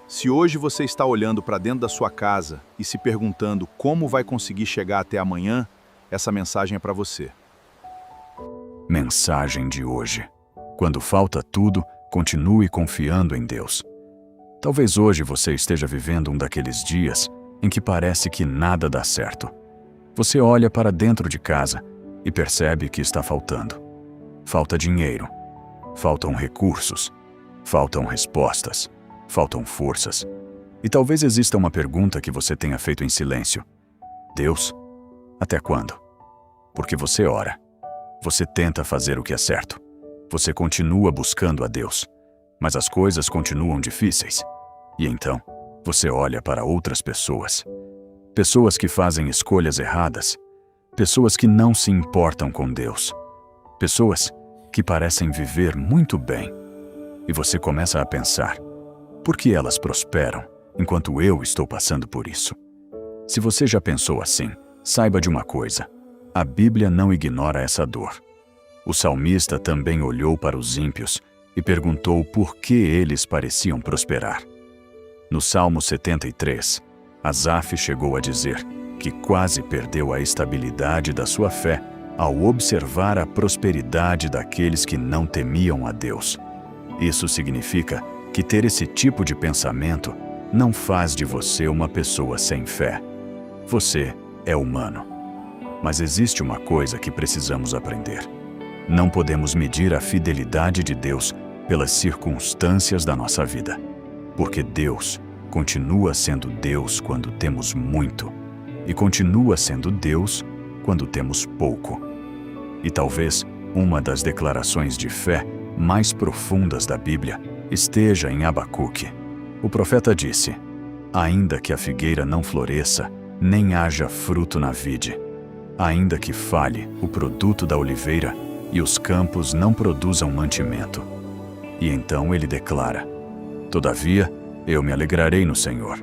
Se hoje você está olhando para dentro da sua casa e se perguntando como vai conseguir chegar até amanhã, essa mensagem é para você. Mensagem de hoje. Quando falta tudo, continue confiando em Deus. Talvez hoje você esteja vivendo um daqueles dias em que parece que nada dá certo. Você olha para dentro de casa e percebe que está faltando. Falta dinheiro, faltam recursos, faltam respostas, faltam forças. E talvez exista uma pergunta que você tenha feito em silêncio. Deus, até quando? Porque você ora. Você tenta fazer o que é certo. Você continua buscando a Deus. Mas as coisas continuam difíceis. E então, você olha para outras pessoas. Pessoas que fazem escolhas erradas. Pessoas que não se importam com Deus. Pessoas que parecem viver muito bem. E você começa a pensar: por que elas prosperam enquanto eu estou passando por isso? Se você já pensou assim, saiba de uma coisa: a Bíblia não ignora essa dor. O salmista também olhou para os ímpios e perguntou por que eles pareciam prosperar. No Salmo 73, Asaf chegou a dizer que quase perdeu a estabilidade da sua fé ao observar a prosperidade daqueles que não temiam a Deus. Isso significa que ter esse tipo de pensamento não faz de você uma pessoa sem fé. Você é humano. Mas existe uma coisa que precisamos aprender. Não podemos medir a fidelidade de Deus pelas circunstâncias da nossa vida. Porque Deus continua sendo Deus quando temos muito. E continua sendo Deus quando temos pouco. E talvez uma das declarações de fé mais profundas da Bíblia esteja em Abacuque. O profeta disse: ainda que a figueira não floresça, nem haja fruto na vide, ainda que falhe o produto da oliveira e os campos não produzam mantimento. E então ele declara: todavia, eu me alegrarei no Senhor.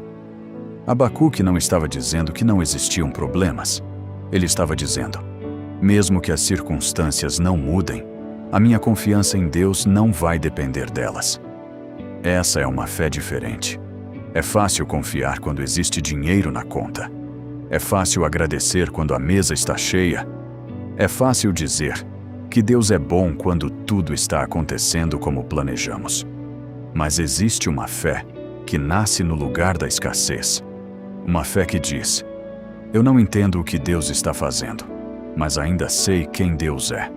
Abacuque não estava dizendo que não existiam problemas. Ele estava dizendo: mesmo que as circunstâncias não mudem, a minha confiança em Deus não vai depender delas. Essa é uma fé diferente. É fácil confiar quando existe dinheiro na conta. É fácil agradecer quando a mesa está cheia. É fácil dizer que Deus é bom quando tudo está acontecendo como planejamos. Mas existe uma fé que nasce no lugar da escassez. Uma fé que diz: eu não entendo o que Deus está fazendo, mas ainda sei quem Deus é.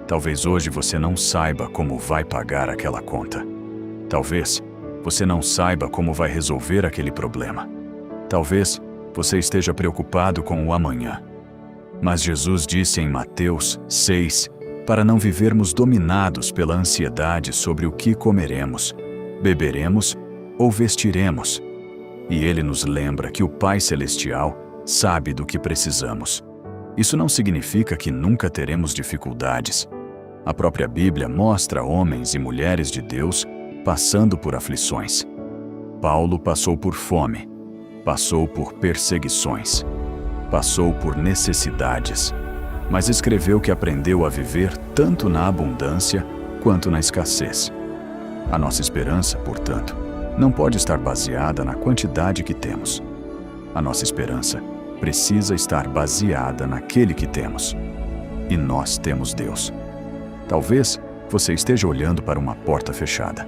Talvez hoje você não saiba como vai pagar aquela conta. Talvez você não saiba como vai resolver aquele problema. Talvez você esteja preocupado com o amanhã. Mas Jesus disse em Mateus 6, para não vivermos dominados pela ansiedade sobre o que comeremos, beberemos ou vestiremos. E Ele nos lembra que o Pai Celestial sabe do que precisamos. Isso não significa que nunca teremos dificuldades. A própria Bíblia mostra homens e mulheres de Deus passando por aflições. Paulo passou por fome, passou por perseguições, passou por necessidades, mas escreveu que aprendeu a viver tanto na abundância quanto na escassez. A nossa esperança, portanto, não pode estar baseada na quantidade que temos. A nossa esperança precisa estar baseada naquele que temos. E nós temos Deus. Talvez você esteja olhando para uma porta fechada,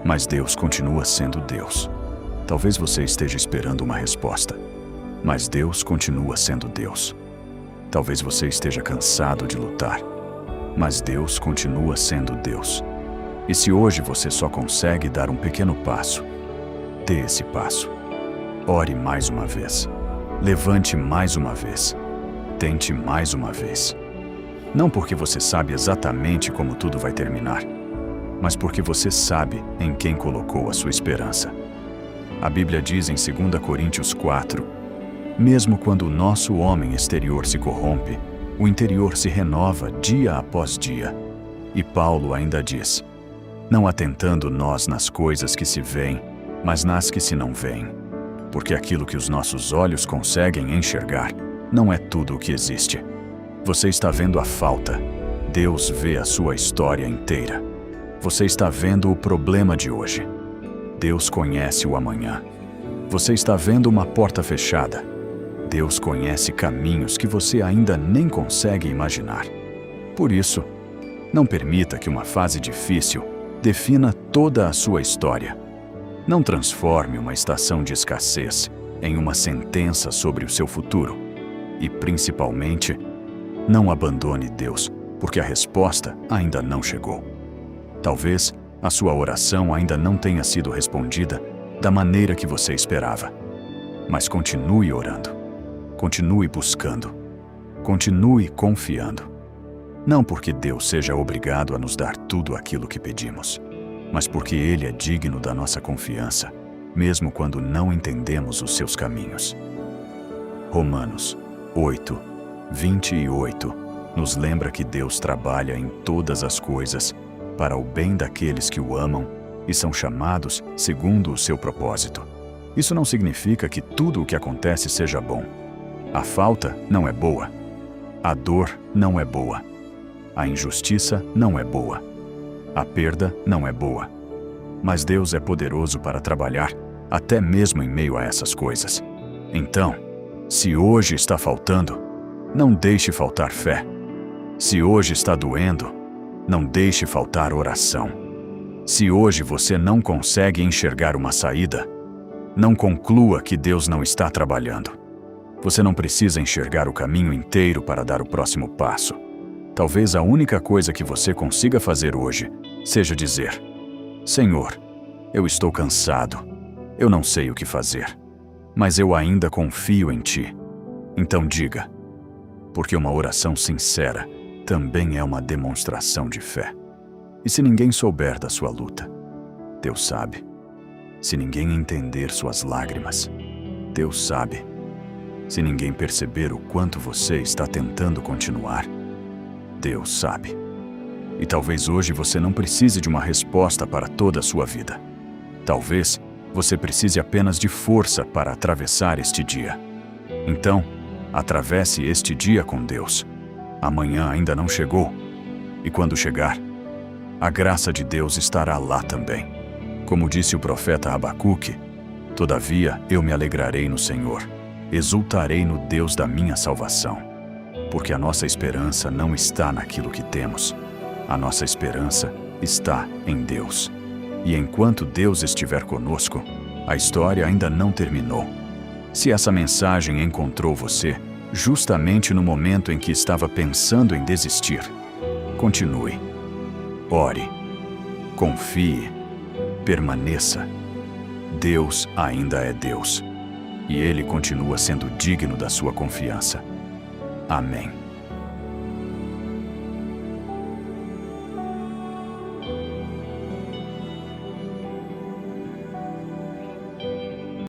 mas Deus continua sendo Deus. Talvez você esteja esperando uma resposta, mas Deus continua sendo Deus. Talvez você esteja cansado de lutar, mas Deus continua sendo Deus. E se hoje você só consegue dar um pequeno passo, dê esse passo. Ore mais uma vez. Levante mais uma vez. Tente mais uma vez. Não porque você sabe exatamente como tudo vai terminar, mas porque você sabe em quem colocou a sua esperança. A Bíblia diz em 2 Coríntios 4, mesmo quando o nosso homem exterior se corrompe, o interior se renova dia após dia. E Paulo ainda diz: não atentando nós nas coisas que se veem, mas nas que se não veem. Porque aquilo que os nossos olhos conseguem enxergar não é tudo o que existe. Você está vendo a falta. Deus vê a sua história inteira. Você está vendo o problema de hoje. Deus conhece o amanhã. Você está vendo uma porta fechada. Deus conhece caminhos que você ainda nem consegue imaginar. Por isso, não permita que uma fase difícil defina toda a sua história. Não transforme uma estação de escassez em uma sentença sobre o seu futuro. E, principalmente, não abandone Deus, porque a resposta ainda não chegou. Talvez a sua oração ainda não tenha sido respondida da maneira que você esperava. Mas continue orando, continue buscando, continue confiando. Não porque Deus seja obrigado a nos dar tudo aquilo que pedimos, mas porque Ele é digno da nossa confiança, mesmo quando não entendemos os seus caminhos. Romanos 8, 28 nos lembra que Deus trabalha em todas as coisas para o bem daqueles que o amam e são chamados segundo o seu propósito. Isso não significa que tudo o que acontece seja bom. A falta não é boa. A dor não é boa. A injustiça não é boa. A perda não é boa. Mas Deus é poderoso para trabalhar até mesmo em meio a essas coisas. Então, se hoje está faltando, não deixe faltar fé. Se hoje está doendo, não deixe faltar oração. Se hoje você não consegue enxergar uma saída, não conclua que Deus não está trabalhando. Você não precisa enxergar o caminho inteiro para dar o próximo passo. Talvez a única coisa que você consiga fazer hoje seja dizer: Senhor, eu estou cansado, eu não sei o que fazer, mas eu ainda confio em Ti. Então diga, porque uma oração sincera também é uma demonstração de fé. E se ninguém souber da sua luta, Deus sabe. Se ninguém entender suas lágrimas, Deus sabe. Se ninguém perceber o quanto você está tentando continuar, Deus sabe. E talvez hoje você não precise de uma resposta para toda a sua vida. Talvez você precise apenas de força para atravessar este dia. Então, atravesse este dia com Deus. Amanhã ainda não chegou. E quando chegar, a graça de Deus estará lá também. Como disse o profeta Abacuque, todavia eu me alegrarei no Senhor, exultarei no Deus da minha salvação. Porque a nossa esperança não está naquilo que temos. A nossa esperança está em Deus. E enquanto Deus estiver conosco, a história ainda não terminou. Se essa mensagem encontrou você justamente no momento em que estava pensando em desistir, continue. Ore, confie, permaneça. Deus ainda é Deus, e Ele continua sendo digno da sua confiança. Amém.